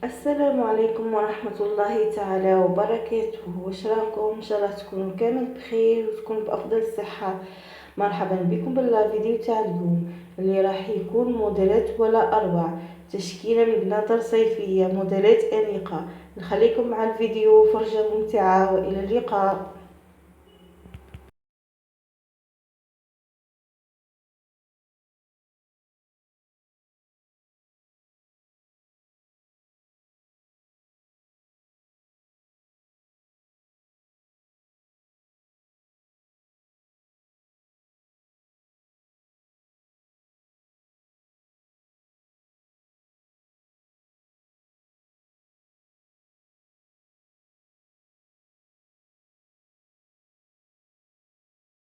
السلام عليكم ورحمة الله تعالى وبركاته. واش راكم؟ ان شاء الله تكونوا كامل بخير وتكونوا بافضل صحة. مرحبا بكم بالفيديو تاع اليوم اللي راح يكون موديلات ولا اروع، تشكيلة من بناطر صيفية، موديلات انيقة. نخليكم مع الفيديو، فرجة ممتعة والى اللقاء.